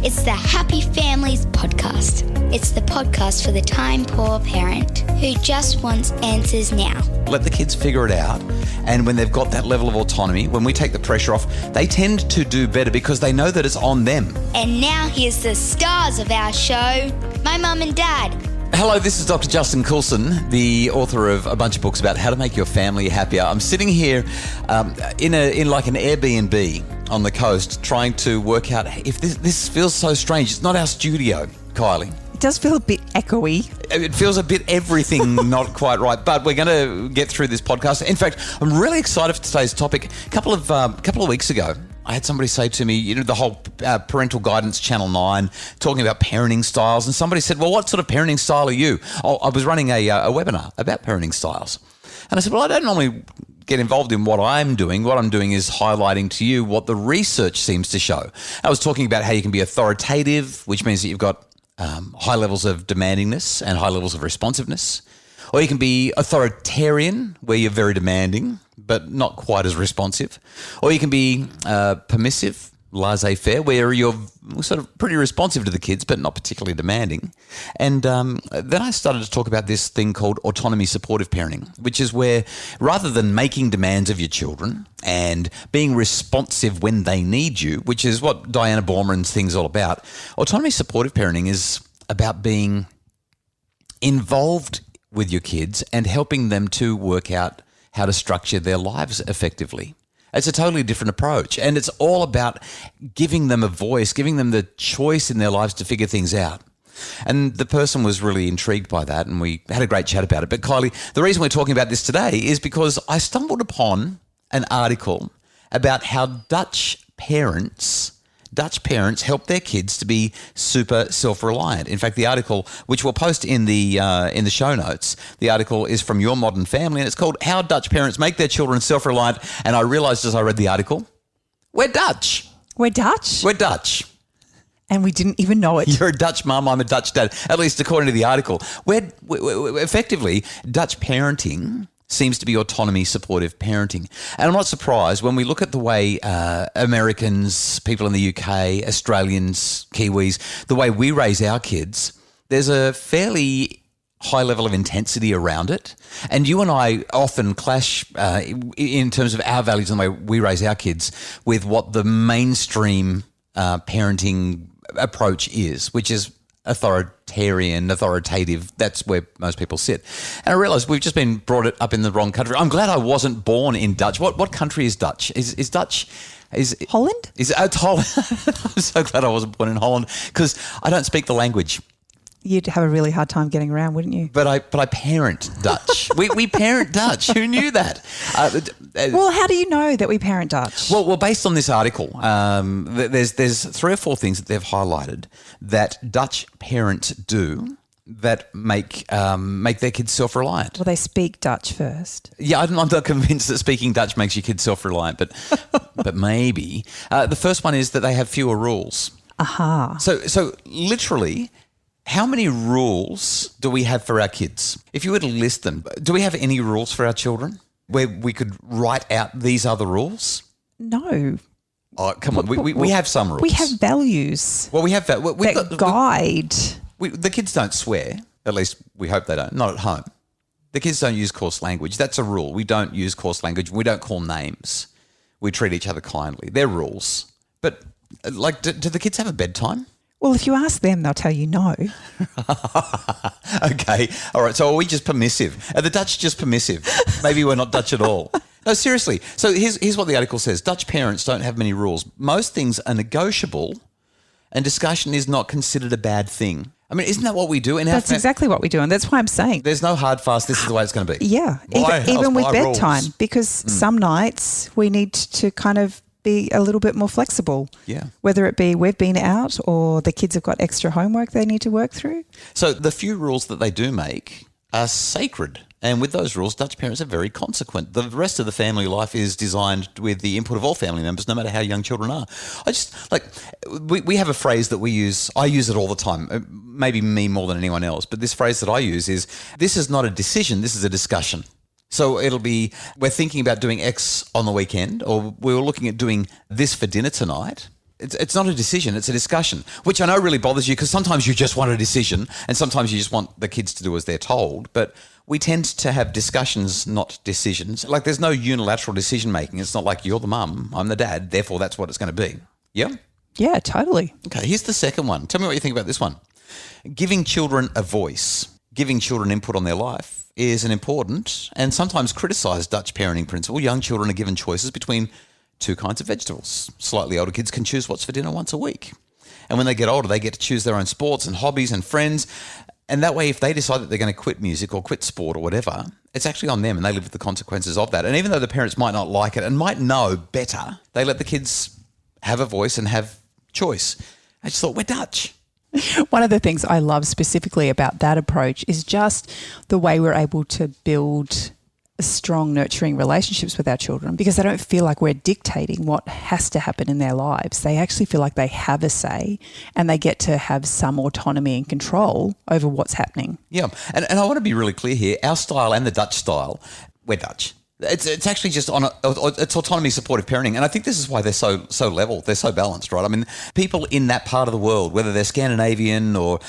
It's the Happy Families podcast. It's the podcast for the time-poor parent who just wants answers now. Let the kids figure it out. And when they've got that level of autonomy, when we take the pressure off, they tend to do better because they know that it's on them. And now here's the stars of our show, my mum and dad. Hello, this is Dr. Justin Coulson, the author of a bunch of books about how to make your family happier. I'm sitting here in like an Airbnb on the coast trying to work out if this feels so strange. It's not our studio, Kylie. It does feel a bit echoey. It feels a bit everything not quite right, but we're going to get through this podcast. In fact, I'm really excited for today's topic. A couple of weeks ago, I had somebody say to me, the whole parental guidance Channel 9, talking about parenting styles, and somebody said, well, what sort of parenting style are you? I was running a webinar about parenting styles. And I said, well, I don't normally get involved in what I'm doing. What I'm doing is highlighting to you what the research seems to show. I was talking about how you can be authoritative, which means that you've got high levels of demandingness and high levels of responsiveness. Or you can be authoritarian, where you're very demanding, but not quite as responsive. Or you can be permissive, laissez-faire, where you're sort of pretty responsive to the kids, but not particularly demanding. And then I started to talk about this thing called autonomy supportive parenting, which is where rather than making demands of your children and being responsive when they need you, which is what Diana Borman's thing's all about, autonomy supportive parenting is about being involved with your kids and helping them to work out how to structure their lives effectively. It's a totally different approach, and it's all about giving them a voice, giving them the choice in their lives to figure things out. And the person was really intrigued by that, and we had a great chat about it. But Kylie, the reason we're talking about this today is because I stumbled upon an article about how Dutch parents help their kids to be super self-reliant. In fact, the article, which we'll post in the show notes, the article is from Your Modern Family, and it's called How Dutch Parents Make Their Children Self-Reliant. And I realised as I read the article, we're Dutch. We're Dutch? We're Dutch. And we didn't even know it. You're a Dutch mum, I'm a Dutch dad, at least according to the article. We're effectively, Dutch parenting seems to be autonomy supportive parenting. And I'm not surprised when we look at the way Americans, people in the UK, Australians, Kiwis, the way we raise our kids, there's a fairly high level of intensity around it. And you and I often clash in terms of our values and the way we raise our kids with what the mainstream parenting approach is, which is authoritarian, authoritative. That's where most people sit. And I realise we've just been brought up in the wrong country. I'm glad I wasn't born in Dutch. What country is Dutch? Is Dutch? Holland? It's Holland. I'm so glad I wasn't born in Holland because I don't speak the language. You'd have a really hard time getting around, wouldn't you? But I parent Dutch. we parent Dutch. Who knew that? Well, how do you know that we parent Dutch? Well, based on this article, there's 3 or 4 things that they've highlighted that Dutch parents do that make their kids self-reliant. Well, they speak Dutch first. Yeah, I'm not convinced that speaking Dutch makes your kids self-reliant, but maybe. The first one is that they have fewer rules. Aha. So literally, how many rules do we have for our kids? If you were to list them, do we have any rules for our children where we could write out these are the rules? No. Oh, come on. We have some rules. We have values. Well, we have that. Guide. The kids don't swear. At least we hope they don't. Not at home. The kids don't use coarse language. That's a rule. We don't use coarse language. We don't call names. We treat each other kindly. They're rules. But do the kids have a bedtime? Well, if you ask them, they'll tell you no. Okay. All right. So are we just permissive? Are the Dutch just permissive? Maybe we're not Dutch at all. No, seriously. So here's what the article says. Dutch parents don't have many rules. Most things are negotiable and discussion is not considered a bad thing. I mean, isn't that what we do? That's exactly what we do. And that's why I'm saying. There's no hard, fast, this is the way it's going to be. Yeah. Even with bedtime. Rules. Because some nights we need to kind of be a little bit more flexible. Yeah. Whether it be we've been out or the kids have got extra homework they need to work through. So the few rules that they do make are sacred. And with those rules, Dutch parents are very consequent. The rest of the family life is designed with the input of all family members, no matter how young children are. We have a phrase that we use. I use it all the time, maybe me more than anyone else. But this phrase that I use is, this is not a decision, this is a discussion. So it'll be, we're thinking about doing X on the weekend, or we were looking at doing this for dinner tonight. It's not a decision, it's a discussion, which I know really bothers you because sometimes you just want a decision and sometimes you just want the kids to do as they're told. But we tend to have discussions, not decisions. Like there's no unilateral decision making. It's not like you're the mum, I'm the dad, therefore that's what it's going to be. Yeah? Yeah, totally. Okay, here's the second one. Tell me what you think about this one. Giving children a voice, giving children input on their life is an important and sometimes criticised Dutch parenting principle. Young children are given choices between two kinds of vegetables. Slightly older kids can choose what's for dinner once a week. And when they get older, they get to choose their own sports and hobbies and friends. And that way, if they decide that they're going to quit music or quit sport or whatever, it's actually on them and they live with the consequences of that. And even though the parents might not like it and might know better, they let the kids have a voice and have choice. I just thought, we're Dutch. One of the things I love specifically about that approach is just the way we're able to build strong, nurturing relationships with our children because they don't feel like we're dictating what has to happen in their lives. They actually feel like they have a say and they get to have some autonomy and control over what's happening. Yeah, and I want to be really clear here. Our style and the Dutch style, we're Dutch. It's actually just it's autonomy supportive parenting, and I think this is why they're so level, they're so balanced, right? I mean, people in that part of the world, whether they're Scandinavian or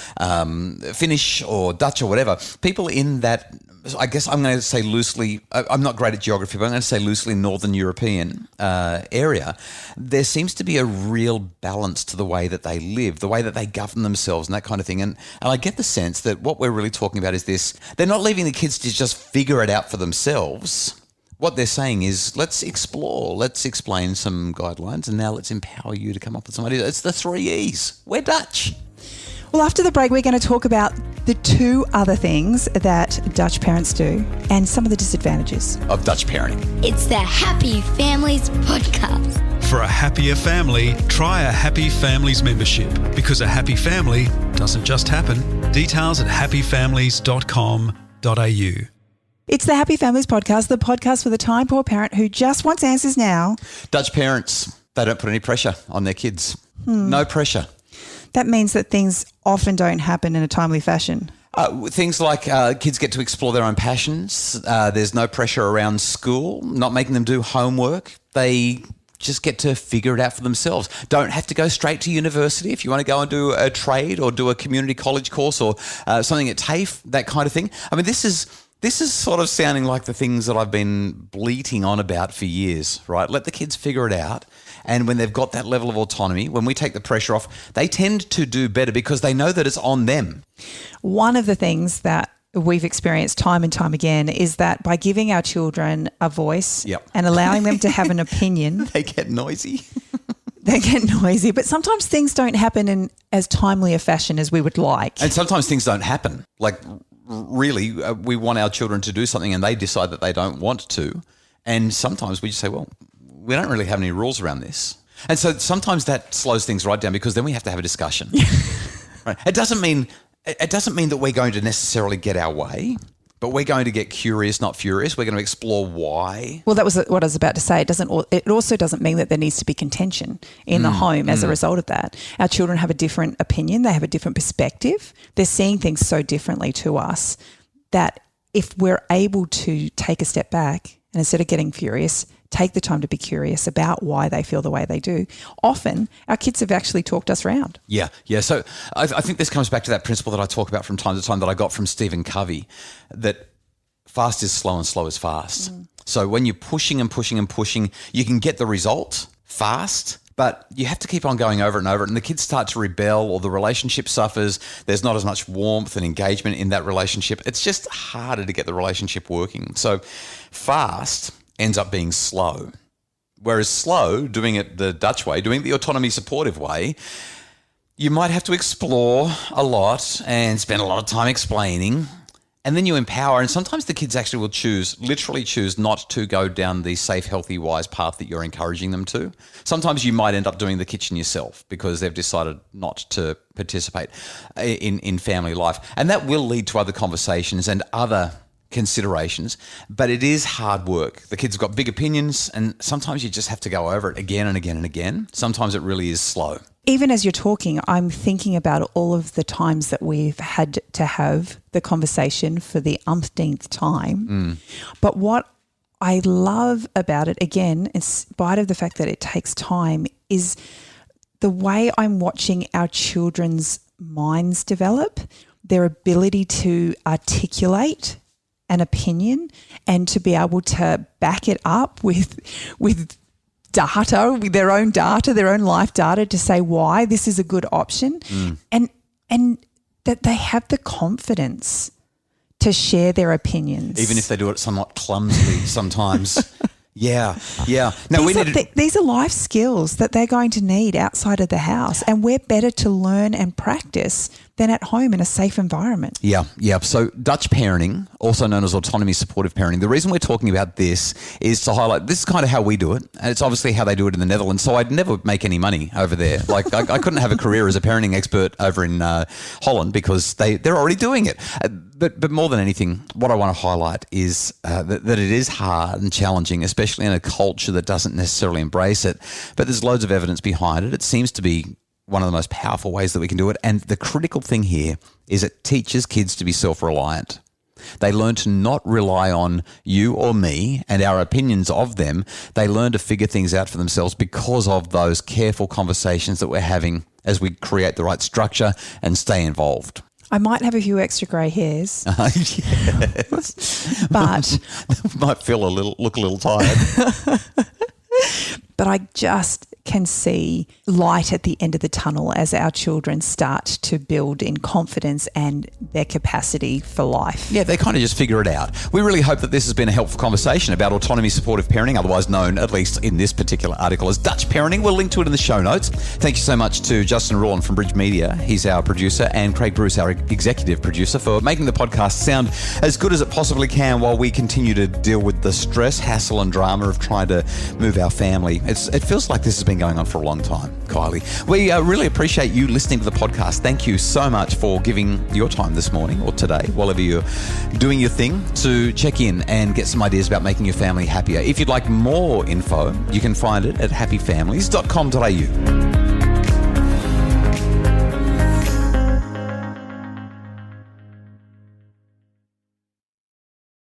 Finnish or Dutch or whatever, people in that, I guess I'm going to say loosely, I'm not great at geography, but I'm going to say loosely Northern European area, there seems to be a real balance to the way that they live, the way that they govern themselves and that kind of thing. And I get the sense that what we're really talking about is this, they're not leaving the kids to just figure it out for themselves. What they're saying is, let's explore, let's explain some guidelines, and now let's empower you to come up with some ideas. It's the 3 E's. We're Dutch. Well, after the break, we're going to talk about the 2 other things that Dutch parents do and some of the disadvantages of Dutch parenting. It's the Happy Families Podcast. For a happier family, try a Happy Families membership because a happy family doesn't just happen. Details at happyfamilies.com.au. It's the Happy Families Podcast, the podcast for the time-poor parent who just wants answers now. Dutch parents, they don't put any pressure on their kids. No pressure. That means that things often don't happen in a timely fashion. Things like kids get to explore their own passions. There's no pressure around school, not making them do homework. They just get to figure it out for themselves. Don't have to go straight to university if you want to go and do a trade or do a community college course or something at TAFE, that kind of thing. I mean, this is sort of sounding like the things that I've been bleating on about for years, right? Let the kids figure it out. And when they've got that level of autonomy, when we take the pressure off, they tend to do better because they know that it's on them. One of the things that we've experienced time and time again is that by giving our children a voice and allowing them to have an opinion. They get noisy. They get noisy, but sometimes things don't happen in as timely a fashion as we would like. And sometimes things don't happen. Like, really, we want our children to do something and they decide that they don't want to. And sometimes we just say, well, we don't really have any rules around this. And so sometimes that slows things right down because then we have to have a discussion. Right? It doesn't mean that we're going to necessarily get our way, but we're going to get curious, not furious. We're going to explore why. Well, that was what I was about to say. It also doesn't mean that there needs to be contention in the home as a result of that. Our children have a different opinion. They have a different perspective. They're seeing things so differently to us that if we're able to take a step back and instead of getting furious, take the time to be curious about why they feel the way they do. Often, our kids have actually talked us round. Yeah. So I think this comes back to that principle that I talk about from time to time that I got from Stephen Covey, that fast is slow and slow is fast. So when you're pushing and pushing and pushing, you can get the result fast, but you have to keep on going over it and over it. And the kids start to rebel or the relationship suffers. There's not as much warmth and engagement in that relationship. It's just harder to get the relationship working. So fast ends up being slow. Whereas slow, doing it the Dutch way, doing it the autonomy supportive way, you might have to explore a lot and spend a lot of time explaining, and then you empower. And sometimes the kids actually will literally choose not to go down the safe, healthy, wise path that you're encouraging them to. Sometimes you might end up doing the kitchen yourself because they've decided not to participate in family life. And that will lead to other conversations and other considerations, but it is hard work. The kids have got big opinions and sometimes you just have to go over it again and again and again. Sometimes it really is slow. Even as you're talking, I'm thinking about all of the times that we've had to have the conversation for the umpteenth time. But what I love about it, again, in spite of the fact that it takes time, is the way I'm watching our children's minds develop, their ability to articulate an opinion and to be able to back it up with data, with their own life data to say why this is a good option, and that they have the confidence to share their opinions. Even if they do it somewhat clumsily sometimes. Yeah. No, these are life skills that they're going to need outside of the house, and we're better to learn and practice than at home in a safe environment. Yeah. So Dutch parenting, also known as autonomy supportive parenting, the reason we're talking about this is to highlight this is kind of how we do it, and it's obviously how they do it in the Netherlands. So I'd never make any money over there. Like I couldn't have a career as a parenting expert over in Holland because they're already doing it. But more than anything, what I want to highlight is that it is hard and challenging, especially in a culture that doesn't necessarily embrace it. But there's loads of evidence behind it. It seems to be one of the most powerful ways that we can do it. And the critical thing here is it teaches kids to be self-reliant. They learn to not rely on you or me and our opinions of them. They learn to figure things out for themselves because of those careful conversations that we're having as we create the right structure and stay involved. I might have a few extra grey hairs. Yes. But might look a little tired. But I just can see light at the end of the tunnel as our children start to build in confidence and their capacity for life. Yeah, they kind of just figure it out. We really hope that this has been a helpful conversation about autonomy supportive parenting, otherwise known, at least in this particular article, as Dutch parenting. We'll link to it in the show notes. Thank you so much to Justin Rowland from Bridge Media. He's our producer, and Craig Bruce, our executive producer, for making the podcast sound as good as it possibly can while we continue to deal with the stress, hassle and drama of trying to move our family. It feels like this has been going on for a long time, Kylie. We really appreciate you listening to the podcast. Thank you so much for giving your time this morning or today, whatever you're doing your thing, to check in and get some ideas about making your family happier. If you'd like more info, you can find it at happyfamilies.com.au.